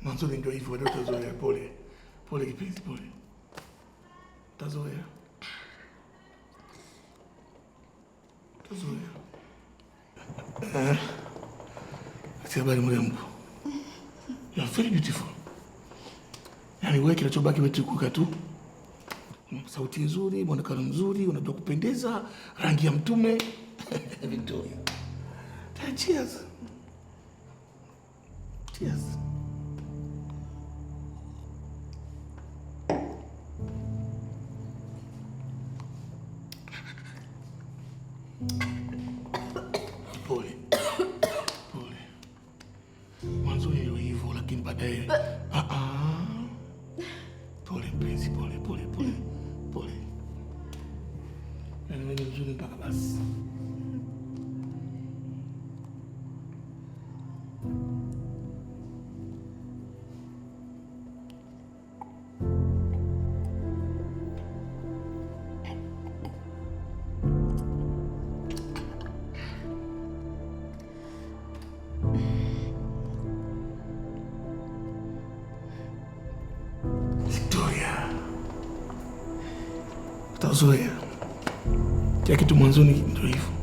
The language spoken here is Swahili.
Mwanzoni ndio hivyo, ndio utazoea. Pole. Pole kipenzi, pole. Utazoea. Utazoea. Habari mrembo. You are very beautiful. Yaani wewe kinachobaki wetukuka tu. Sauti nzuri, muonekano mzuri, unajua kupendeza, rangi ya mtume. Victoria. Cheers. Cheers. Pole. Pole. Mwanzo ndio hivyo lakini baadaye. Pole mpenzi, pole, pole, pole. Pole. Yaani wewe mzuri mpaka basi. Victoria. Utazoea. Kila kitu mwanzoni ndio hivyo.